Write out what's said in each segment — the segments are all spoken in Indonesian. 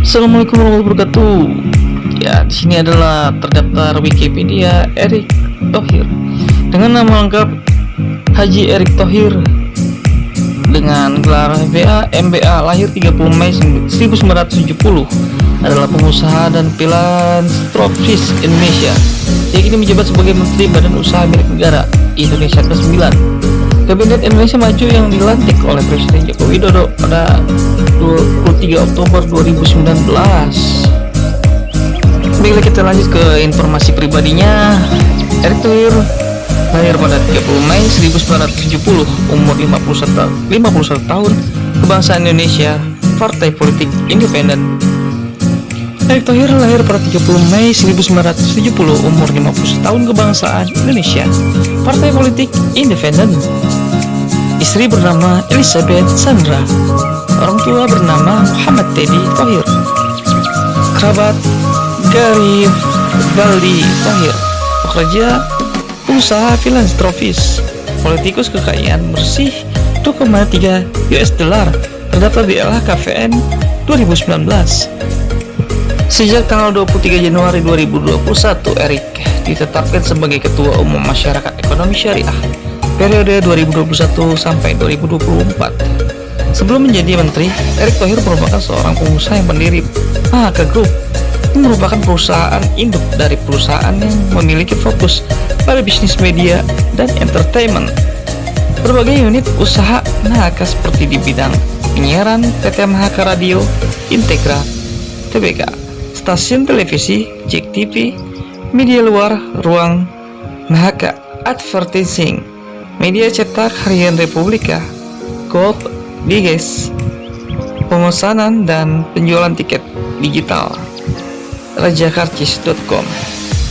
Assalamualaikum warahmatullahi wabarakatuh. Ya, di sini adalah terdaftar Wikipedia Erick Thohir dengan nama lengkap Haji Erick Thohir dengan gelar MBA, lahir 30 Mei 1970, adalah pengusaha dan filantropis Indonesia. Dia kini menjabat sebagai Menteri Badan Usaha Milik Negara Indonesia ke-9. Kabinet Indonesia Maju yang dilantik oleh Presiden Joko Widodo pada 23 Oktober 2019. Baiklah, kita lanjut ke informasi pribadinya. Erick Thohir lahir pada 30 Mei 1970, umur 51 tahun, kebangsaan Indonesia, partai politik independen. Erick Thohir lahir pada 30 Mei 1970, umur 51 tahun, kebangsaan Indonesia, partai politik independen. Istri bernama Elizabeth Sandra. Orang tua bernama Muhammad Teddy Thohir. Kerabat Gary Valdi Thohir, pekerja usaha filantropis, politikus kekayaan bersih 2,3 US dollar, terdaftar di LHKPN 2019. Sejak tanggal 23 Januari 2021, Erick ditetapkan sebagai Ketua Umum Masyarakat Ekonomi Syariah periode 2021 sampai 2024. Sebelum menjadi menteri, Erick Thohir merupakan seorang pengusaha yang pendiri Mahaka Group, yang merupakan perusahaan induk dari perusahaan yang memiliki fokus pada bisnis media dan entertainment. Berbagai unit usaha Mahaka seperti di bidang penyiaran, PT Mahaka Radio, Integra, TBK, stasiun televisi, JEK TV, media luar ruang, Mahaka Advertising, media cetak harian Republika, Gold, Diges, pemesanan dan penjualan tiket digital, rajakarcis.com,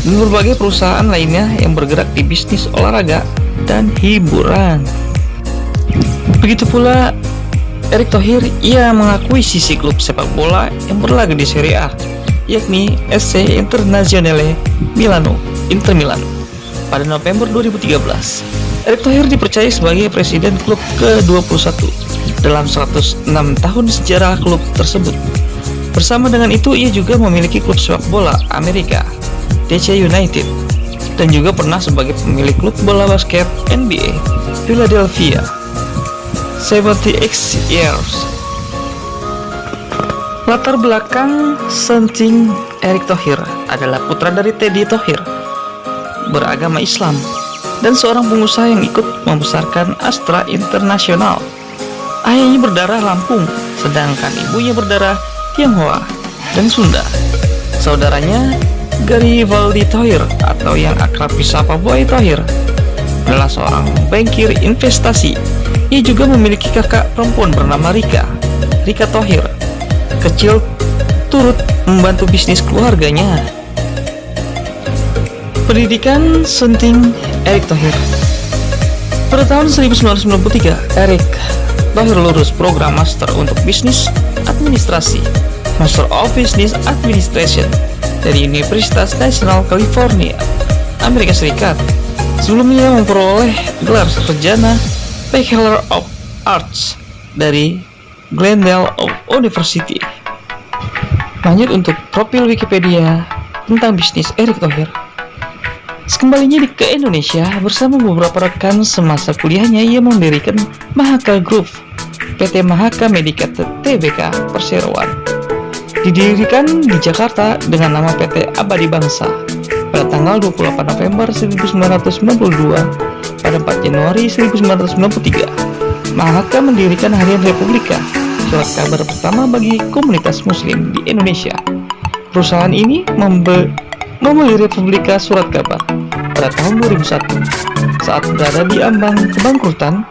dan berbagai perusahaan lainnya yang bergerak di bisnis olahraga dan hiburan. Begitu pula Erick Thohir, ia mengakui sisi klub sepak bola yang berlaga di Serie A, yakni SC Internazionale Milano, Inter Milan. Pada November 2013, Erick Thohir dipercaya sebagai presiden klub ke-21 dalam 106 tahun sejarah klub tersebut. Bersama dengan itu, ia juga memiliki klub sepak bola Amerika, DC United, dan juga pernah sebagai pemilik klub bola basket NBA Philadelphia 76 Years. Latar belakang Senting Erick Thohir adalah putra dari Teddy Thohir, beragama Islam, dan seorang pengusaha yang ikut membesarkan Astra International. Ayahnya berdarah Lampung, sedangkan ibunya berdarah Tionghoa dan Sunda. Saudaranya, Gary Valdi Thohir, atau yang akrab disapa Boy Thohir, adalah seorang bankir investasi. Ia juga memiliki kakak perempuan bernama Rika Thohir. Kecil turut membantu bisnis keluarganya. Pendidikan Senting Erick Thohir. Pada tahun 1993, Erick Thohir lulus program Master untuk Bisnis Administrasi, Master of Business Administration, dari Universitas Nasional California, Amerika Serikat. Sebelumnya memperoleh gelar sarjana Bachelor of Arts dari Glendale University. Lanjut untuk profil Wikipedia tentang bisnis Erick Thohir. Sekembalinya ke Indonesia, bersama beberapa rekan semasa kuliahnya, ia mendirikan Mahaka Group, PT Mahaka Medika TBK Perseroan. Didirikan di Jakarta dengan nama PT Abadi Bangsa pada tanggal 28 November 1992. Pada 4 Januari 1993, Mahaka mendirikan Harian Republika, surat kabar pertama bagi komunitas muslim di Indonesia. Perusahaan ini membeli Republika Surat Kabar pada tahun 2001. Saat berada di ambang kebangkrutan,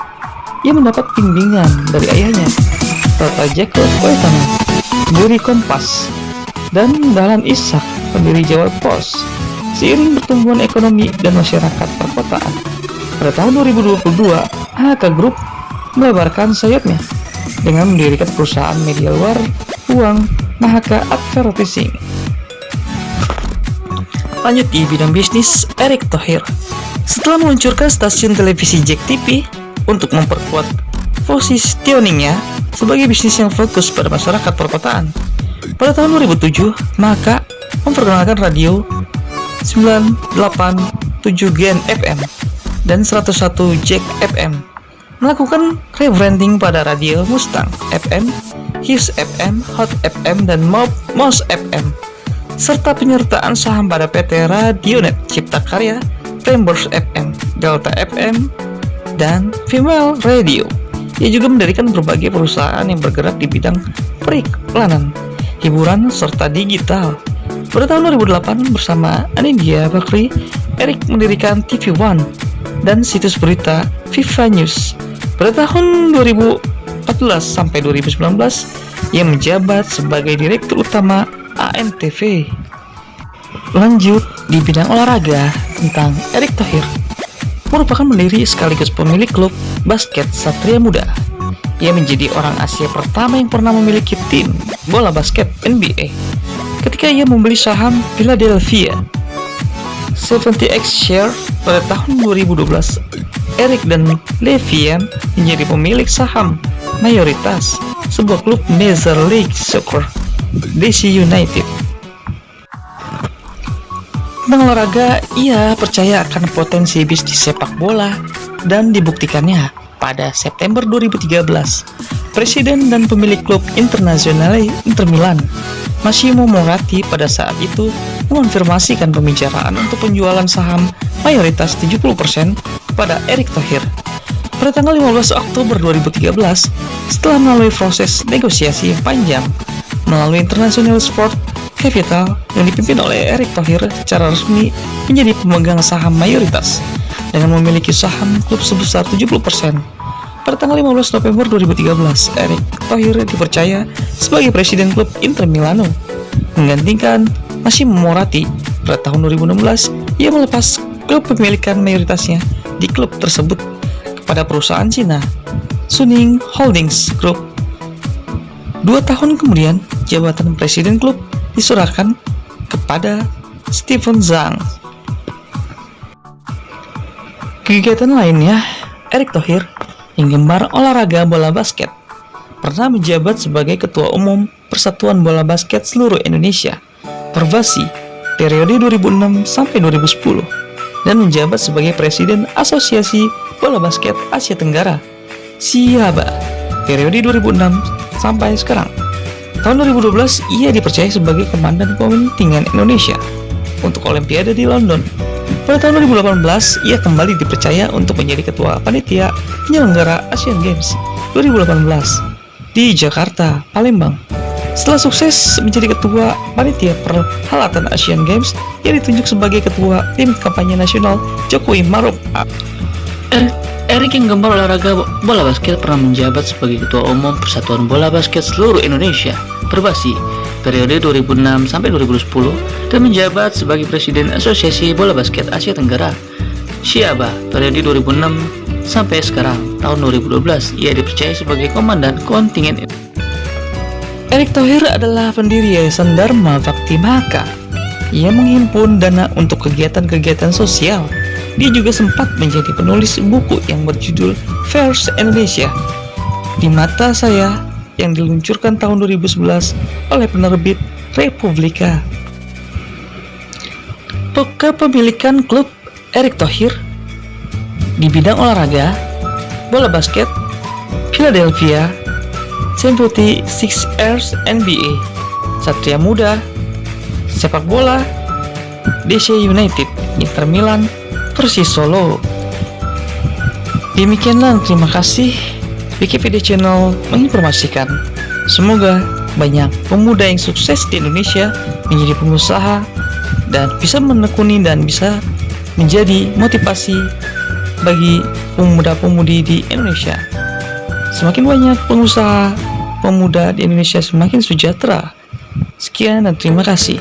ia mendapat bimbingan dari ayahnya, Dr. Jacob Waitana, pendiri Kompas, dan Dahlan Ishak, pendiri Jawa Post. Seiring pertumbuhan ekonomi dan masyarakat perkotaan, pada tahun 2022, Mahaka Group melebarkan sayapnya dengan mendirikan perusahaan media luar uang, Mahaka Advertising. Lanjut di bidang bisnis Erick Thohir. Setelah meluncurkan stasiun televisi JEK TV untuk memperkuat positioningnya sebagai bisnis yang fokus pada masyarakat perkotaan, Pada tahun 2007, Maka memperkenalkan radio 987 Gen FM dan 101 Jack FM, melakukan rebranding pada radio Mustang FM, His FM, Hot FM, dan Mouse FM, serta penyertaan saham pada PT Radionet Cipta Karya, Prambors FM, Delta FM, dan Female Radio. Ia juga mendirikan berbagai perusahaan yang bergerak di bidang periklanan, hiburan, serta digital. Pada tahun 2008 bersama Anindya Bakri, Eric mendirikan TV One dan situs berita Viva News. Pada tahun 2014 sampai 2019, ia menjabat sebagai Direktur Utama ANTV. Lanjut di bidang olahraga tentang Erick Thohir, merupakan pendiri sekaligus pemilik klub basket Satria Muda. Ia menjadi orang Asia pertama yang pernah memiliki tim bola basket NBA ketika ia membeli saham Philadelphia 70x share pada tahun 2012. Eric dan Levian menjadi pemilik saham mayoritas sebuah klub Major League Soccer, DC United. Tentang olahraga, ia percaya akan potensi bisnis sepak bola dan dibuktikannya pada September 2013. Presiden dan pemilik klub Internazionale Inter Milan, Massimo Moratti, pada saat itu mengonfirmasikan pembicaraan untuk penjualan saham mayoritas 70% kepada Erick Thohir. Pada tanggal 15 Oktober 2013, setelah melalui proses negosiasi yang panjang melalui International Sport Capital yang dipimpin oleh Erick Thohir, secara resmi menjadi pemegang saham mayoritas dengan memiliki saham klub sebesar 70%. Pada tanggal 15 November 2013, Erick Thohir dipercaya sebagai presiden klub Inter Milano, menggantikan Massimo Moratti. Pada tahun 2016, ia melepas kepemilikan mayoritasnya di klub tersebut kepada perusahaan Cina, Suning Holdings Group. 2 tahun kemudian, jabatan presiden klub diserahkan kepada Stephen Zhang. Kegiatan lainnya, Erick Thohir yang gemar olahraga bola basket, pernah menjabat sebagai Ketua Umum Persatuan Bola Basket Seluruh Indonesia, Perbasi, periode 2006 sampai 2010, dan menjabat sebagai Presiden Asosiasi Bola Basket Asia Tenggara, SIABA, periode 2006 sampai sekarang. Tahun 2012, ia dipercaya sebagai Komandan Kontingen Indonesia untuk Olimpiade di London. Pada tahun 2018, ia kembali dipercaya untuk menjadi Ketua Panitia Penyelenggara Asian Games 2018 di Jakarta, Palembang. Setelah sukses menjadi Ketua Panitia Perhelatan Asian Games, ia ditunjuk sebagai Ketua Tim Kampanye Nasional Jokowi Maruf. Erick yang gemar olahraga bola basket pernah menjabat sebagai Ketua Umum Persatuan Bola Basket Seluruh Indonesia, Perbasi, periode 2006 sampai 2010, dan menjabat sebagai Presiden Asosiasi Bola Basket Asia Tenggara, SIABA, periode 2006 sampai sekarang. Tahun 2012, ia dipercaya sebagai Komandan Kontingen. Erick Thohir adalah pendiri Yayasan Dharma Bakti Maka. Ia menghimpun dana untuk kegiatan-kegiatan sosial. Dia juga sempat menjadi penulis buku yang berjudul First Indonesia di Mata Saya yang diluncurkan tahun 2011 oleh penerbit Republika. Kepemilikan klub Erick Thohir di bidang olahraga, bola basket, Philadelphia 76ers NBA, Satria Muda, sepak bola, DC United, Inter Milan, Persis Solo. Demikianlah, terima kasih. Wikipedia Channel menginformasikan. Semoga banyak pemuda yang sukses di Indonesia menjadi pengusaha dan bisa menekuni dan bisa menjadi motivasi bagi pemuda-pemudi di Indonesia. Semakin banyak pengusaha pemuda di Indonesia, semakin sejahtera. Sekian dan terima kasih.